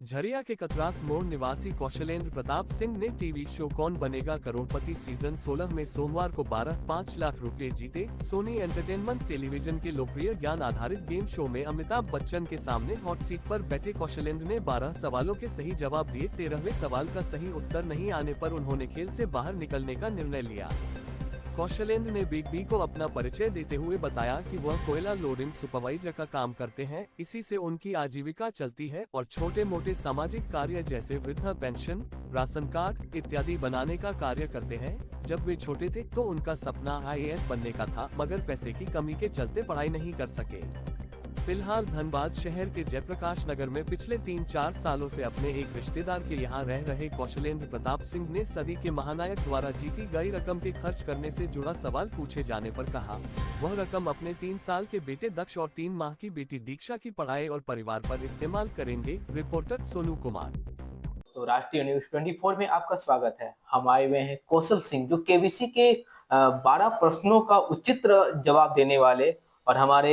झरिया के कतरास मोड़ निवासी कौशलेंद्र प्रताप सिंह ने टीवी शो कौन बनेगा करोड़पति सीजन 16 में सोमवार को 5 लाख रुपए जीते। सोनी एंटरटेनमेंट टेलीविजन के लोकप्रिय ज्ञान आधारित गेम शो में अमिताभ बच्चन के सामने हॉट सीट पर बैठे कौशलेंद्र ने 12 सवालों के सही जवाब दिए। 13वें सवाल का सही उत्तर नहीं आने पर उन्होंने खेल से बाहर निकलने का निर्णय लिया। कौशलेंद्र ने बिग बी को अपना परिचय देते हुए बताया कि वह कोयला लोडिंग सुपरवाइजर का काम करते हैं, इसी से उनकी आजीविका चलती है और छोटे मोटे सामाजिक कार्य जैसे वृद्धा पेंशन, राशन कार्ड इत्यादि बनाने का कार्य करते हैं। जब वे छोटे थे तो उनका सपना आईएएस बनने का था, मगर पैसे की कमी के चलते पढ़ाई नहीं कर सके। फिलहाल धनबाद शहर के जयप्रकाश नगर में पिछले 3-4 सालों से अपने एक रिश्तेदार के यहां रह रहे कौशलेंद्र प्रताप सिंह ने सदी के महानायक द्वारा जीती गई रकम के खर्च करने से जुड़ा सवाल पूछे जाने पर कहा, वह रकम अपने 3 साल के बेटे दक्ष और 3 माह की बेटी दीक्षा की पढ़ाई और परिवार पर इस्तेमाल करेंगे। रिपोर्टर सोनू कुमार। तो राष्ट्रीय न्यूज 24 में आपका स्वागत है। हम आए हुए हैं कौशल सिंह, जो केबीसी के 12 प्रश्नों का उचित जवाब देने वाले और हमारे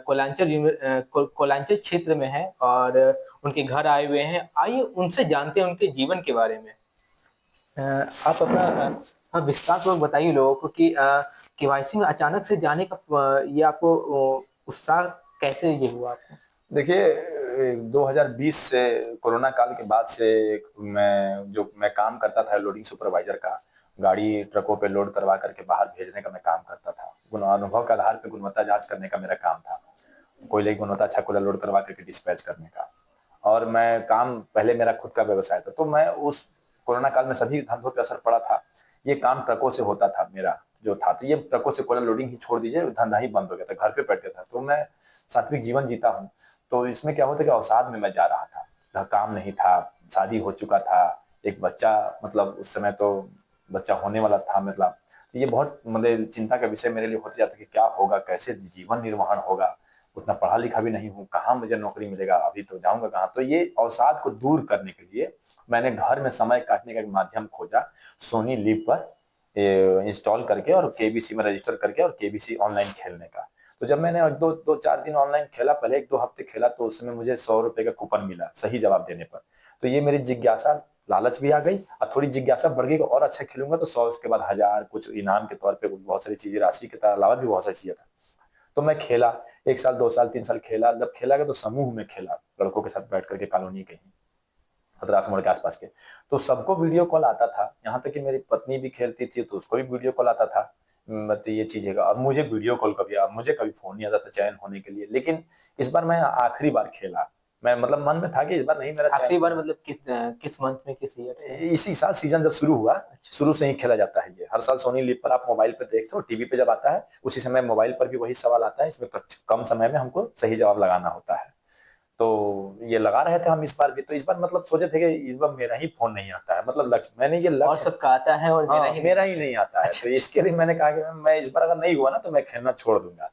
कोलांचल क्षेत्र में है और उनके घर आए हुए हैं। आइए उनसे जानते हैं उनके जीवन के बारे में। आप अपना विस्तार पूर्वक बताइए लोगों को कि केवाईसी में अचानक से जाने का ये आपको उत्साह कैसे ये हुआ आपको? देखिए 2020 से कोरोना काल के बाद से मैं काम करता था लोडिंग सुपरवाइजर का, गाड़ी ट्रकों पे लोड करवा करके बाहर भेजने का मैं काम करता था। अनुभव के आधार पे गुणवत्ता जांच करने का मेरा काम था, कोयले की गुणवत्ता अच्छा कोयला लोड करवा करके डिस्पैच करने का। और मैं काम पहले मेरा खुद का व्यवसाय था, तो मैं उस कोरोना काल में सभी धंधों पे असर पड़ा था। ये काम ट्रकों से होता था मेरा जो था, तो ये ट्रकों से कोयला लोडिंग ही छोड़ दीजिए, धंधा ही बंद हो गया था, घर पे बैठे था। तो मैं सात्विक जीवन जीता हूँ, तो इसमें क्या होता कि अवसाद में मैं जा रहा था, काम नहीं था, शादी हो चुका था, एक बच्चा मतलब उस समय तो बच्चा होने वाला था मतलब। तो ये बहुत मतलब चिंता का विषय मेरे लिए होता जाता कि क्या होगा, कैसे जीवन निर्वहन होगा, उतना पढ़ा लिखा भी नहीं हूँ, कहाँ मुझे नौकरी मिलेगा, अभी तो जाऊंगा कहाँ। तो ये अवसाद को दूर करने के लिए मैंने घर में समय काटने का एक माध्यम खोजा, सोनी लिव पर इंस्टॉल करके और केबीसी में रजिस्टर करके और केबीसी ऑनलाइन खेलने का। तो जब मैंने 2-4 दिन ऑनलाइन खेला, पहले 1-2 हफ्ते खेला, तो उसमें मुझे 100 रुपए का कूपन मिला सही जवाब देने पर। तो ये मेरी जिज्ञासा, लालच भी आ गई और थोड़ी जिज्ञासा बढ़ गई, और अच्छा खेलूंगा तो 100 के बाद 1000 कुछ इनाम के तौर पे बहुत सारी चीजें, राशि के अलावा भी बहुत सारी चीजें था। तो मैं खेला 1 साल 2 साल 3 साल खेला। जब खेला गया तो समूह में खेला, लड़कों के साथ बैठ करके कॉलोनी कहीं खतरास मोड़ के आसपास के, तो सबको वीडियो कॉल आता था। यहाँ तक कि मेरी पत्नी भी खेलती थी तो उसको भी वीडियो कॉल आता था। मतलब ये चीज है। और मुझे वीडियो कॉल मुझे कभी फोन नहीं आता था चयन होने के लिए। लेकिन इस बार मैं आखिरी बार खेला, मैं मतलब मन में था कि इस बार नहीं मेरा आखिरी बार मतलब किस मंथ में, किस ईयर में? इसी साल सीजन जब शुरू हुआ, शुरू से ही खेला जाता है। ये हर साल सोनी लिव पर आप मोबाइल पर देखते हो, टीवी पे जब आता है उसी समय मोबाइल पर भी वही सवाल आता है। इसमें कम समय में हमको सही जवाब लगाना होता है। तो ये लगा रहे थे हम इस बार भी। तो इस बार मतलब सोचे थे कि इस बार मेरा ही फोन नहीं आता है, मतलब लक्ष्य मैंने ये और लक्ष्य सबका आता है और मेरा ही नहीं आता है। तो इसके लिए मैंने कहा कि मैं इस बार अगर नहीं हुआ ना तो मैं खेलना छोड़ दूंगा।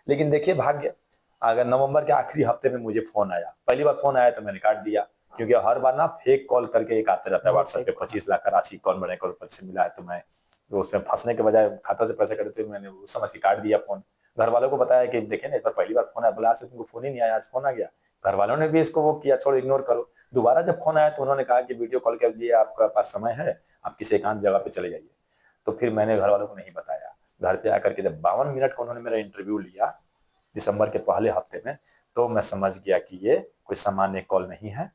लेकिन देखिए भाग्य, अगर नवंबर के आखिरी हफ्ते में मुझे फोन आया, पहली बार फोन आया तो मैंने काट दिया, क्योंकि हर बार ना फेक कॉल करके एक आते रहता है व्हाट्सएप पे, 25 लाख का राशि कौन बने करोड़पति से मिला है। तो मैं तो उसमें फंसने के बजाय खाता से पैसे कटे थे, मैंने उस समझ के काट दिया फोन। घर वालों को बताया कि देखिए ना, इस बार पहली बार फोन आया, बोला आज से तुमको फोन ही नहीं आया, आज फोन आ गया। घर वालों ने भी इसको वो किया, छोड़ इग्नोर करो। दोबारा जब फोन आया तो उन्होंने कहा कि वीडियो कॉल के लिए आपका पास समय है, आप किसी एकांत जगह पे चले जाइए। तो फिर मैंने घर वालों को नहीं बताया। घर पे आकर के जब 52 मिनट का उन्होंने मेरा इंटरव्यू लिया दिसंबर के पहले हफ्ते में, तो मैं समझ गया कि ये कोई सामान्य कॉल नहीं है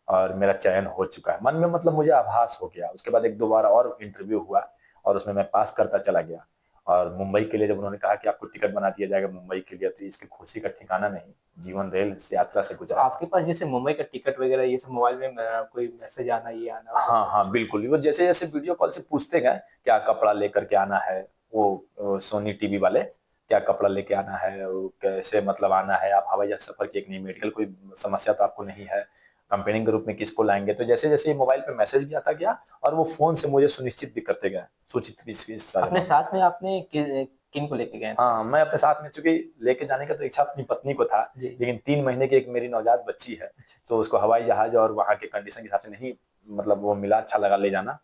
और मेरा चयन हो चुका है। मन में मतलब मुझे आभास हो गया। उसके बाद 1-2 बार और इंटरव्यू हुआ और उसमें मैं पास करता चला गया। और मुंबई के लिए जब उन्होंने कहा कि आपको टिकट बना दिया जाएगा मुंबई के लिए, तो इसकी खुशी का ठिकाना नहीं। जीवन रेल से यात्रा से तो गुजरा। आपके पास जैसे मुंबई का टिकट वगैरह ये सब मोबाइल में कोई मैसेज आना, ये आना? हाँ हाँ बिल्कुल, वो जैसे जैसे वीडियो कॉल से पूछते गए क्या कपड़ा लेकर के आना है, वो सोनी टीवी वाले, क्या कपड़ा लेके आना है, वो कैसे मतलब आना है, आप हवाई जहाज सफर की एक नहीं, मेडिकल कोई समस्या तो आपको नहीं है, कंपेनिंग के रूप में किसको लाएंगे। तो जैसे जैसे मोबाइल पे मैसेज भी आता गया और वो फोन से मुझे सुनिश्चित भी करते गए, सूचित भी इस सारे अपने साथ में आपने किन को लेके गए थे? हाँ मैं अपने साथ में, चूंकि लेके जाने का तो इच्छा अपनी पत्नी को था, लेकिन 3 महीने की एक मेरी नवजात बच्ची है, तो उसको हवाई जहाज और वहां के कंडीशन के हिसाब से नहीं मतलब वो मिला, अच्छा लगा ले जाना,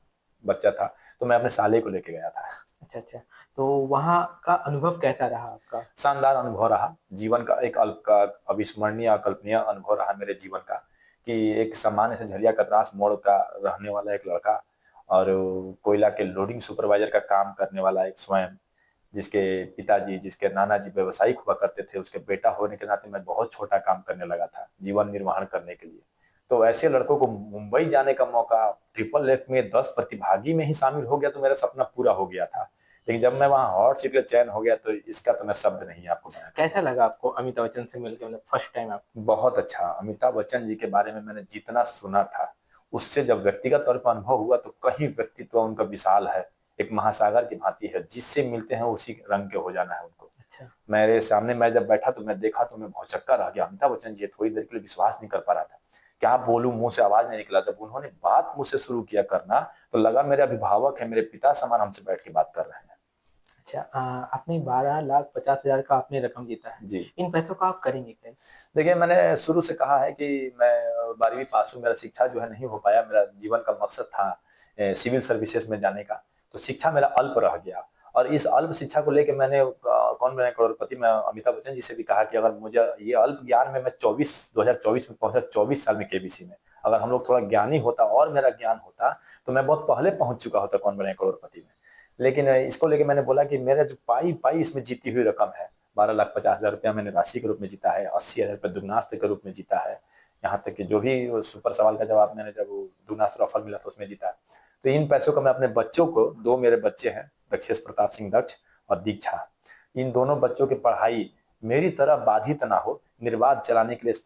बच्चा था, तो मैं अपने साले को लेके गया था। अच्छा अच्छा। तो वहाँ का अनुभव कैसा रहा आपका? शानदार अनुभव रहा, जीवन का एक अविस्मरणीय अकल्पनीय अनुभव रहा मेरे जीवन का। कि एक सामान्य से झरिया कतरास मोड़ का रहने वाला एक लड़का और कोयला के लोडिंग सुपरवाइजर का काम करने वाला एक स्वयं, जिसके पिताजी, जिसके नाना जी व्यवसायिक हुआ करते थे, उसके बेटा होने के नाते मैं बहुत छोटा काम करने लगा था जीवन निर्वाहन करने के लिए। तो ऐसे लड़कों को मुंबई जाने का मौका, ट्रिपल एफ में 10 प्रतिभागी में ही शामिल हो गया तो मेरा सपना पूरा हो गया था। लेकिन जब मैं वहाँ हॉट सीट का चयन हो गया तो इसका तो मैं शब्द नहीं आपको बयां। कैसा लगा आपको अमिताभ बच्चन से मिलकर, मतलब फर्स्ट टाइम आप? बहुत अच्छा। अमिताभ बच्चन जी के बारे में मैंने जितना सुना था उससे जब व्यक्तिगत तौर पर अनुभव हुआ तो कहीं व्यक्तित्व उनका विशाल है, एक महासागर की भांति है, जिससे मिलते हैं उसी रंग के हो जाना है उनको। अच्छा। मेरे सामने मैं जब बैठा तो मैं देखा तो मैं भौचक्का रह गया। अमिताभ बच्चन जी, थोड़ी देर के लिए विश्वास नहीं कर पा रहा था, क्या बोलूं, मुंह से आवाज नहीं निकला। जब उन्होंने बात मुझसे शुरू किया करना तो लगा मेरे अभिभावक है, मेरे पिता समान हमसे बैठ के बात कर रहे हैं। अच्छा, आपने 12,50,000 का आपने रकम जीता है जी। इन पैसों का आप करेंगे क्या? देखिए, मैंने शुरू से कहा है कि मैं 12वीं पास हूँ, मेरा शिक्षा जो है नहीं हो पाया। मेरा जीवन का मकसद था सिविल सर्विसेज में जाने का, तो शिक्षा मेरा अल्प रह गया। और इस अल्प शिक्षा को लेके मैंने कौन बने करोड़पति में अमिताभ बच्चन जी से भी कहा कि अगर मुझे ये अल्प ज्ञान में मैं 2024 में पहुंचा, 24 साल में केबीसी में, अगर हम लोग थोड़ा ज्ञानी होता और मेरा ज्ञान होता तो मैं बहुत पहले पहुंच चुका होता कौन बने करोड़पति में। लेकिन इसको लेके मैंने बोला कि मेरा जो पाई इसमें जीती हुई रकम है, 12,50,000 रुपया मैंने राशि के रूप में जीता है, 80,000 रुपये दुगनास्त्र के रूप में जीता है, यहाँ तक कि जो भी सुपर सवाल का जवाब मैंने जब दुगनास्त्र ऑफर मिला था उसमें जीता। तो इन पैसों को मैं अपने बच्चों को, 2 मेरे बच्चे हैं, दक्षेश प्रताप सिंह दक्ष और दीक्षा, इन दोनों बच्चों की पढ़ाई मेरी तरह बाधित ना हो, निर्बाध चलाने के लिए इस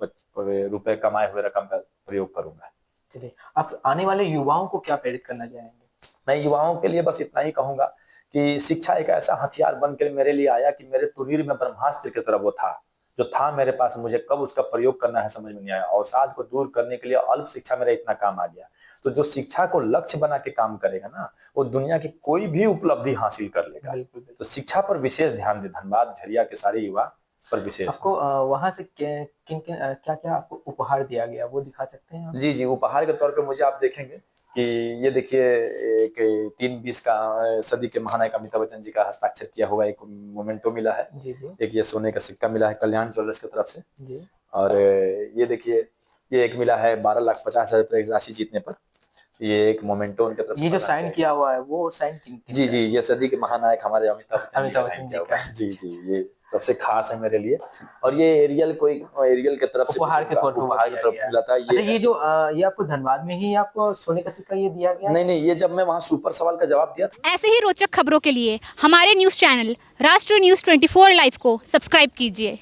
रुपए कमाए हुए रकम का प्रयोग करूंगा। चलिए, आप आने वाले युवाओं को क्या प्रेरित करना चाहेंगे? मैं युवाओं के लिए बस इतना ही कहूंगा कि शिक्षा एक ऐसा हथियार बनकर मेरे लिए आया कि मेरे तुरीर में ब्रह्मास्त्र की तरह वो था, जो था मेरे पास, मुझे कब उसका प्रयोग करना है समझ में नहीं आया। अवसाद को दूर करने के लिए अल्प शिक्षा मेरा इतना काम आ गया। तो जो शिक्षा को लक्ष्य बना के काम करेगा ना, वो दुनिया की कोई भी उपलब्धि हासिल कर लेगा। तो शिक्षा पर विशेष ध्यान दे। धनबाद झरिया के सारे युवा पर विशेष। आपको वहां से किन किन क्या क्या आपको उपहार दिया गया, वो दिखा सकते हैं आप? जी जी, उपहार के तौर पे मुझे आप देखेंगे कि ये देखिए, एक 3/20 का सदी के महानायक अमिताभ बच्चन जी का हस्ताक्षर किया हुआ एक मोमेंटो मिला है। जी जी। एक ये सोने का सिक्का मिला है कल्याण ज्वेलर्स की तरफ से। जी। और ये देखिए, ये एक मिला है 12,50,000 रुपए राशि जीतने पर, ये एक मोमेंटो उनके तरफ से। ये जो साइन किया हुआ है वो साइन जी जी, ये सदी के महानायक हमारे अमिताभ बच्चन जी का साइन किया हुआ है। जी जी, ये सबसे खास है मेरे लिए। और ये एरियल के तरफ से उपहार के तौर पर मिला था। अच्छा, ये जो ये आपको धनबाद में ही आपको सोने का सिक्का ये दिया गया? नहीं, ये जब मैं वहाँ सुपर सवाल का जवाब दिया था। ऐसे ही रोचक खबरों के लिए हमारे न्यूज चैनल राष्ट्रीय न्यूज 24 लाइव को सब्सक्राइब कीजिए।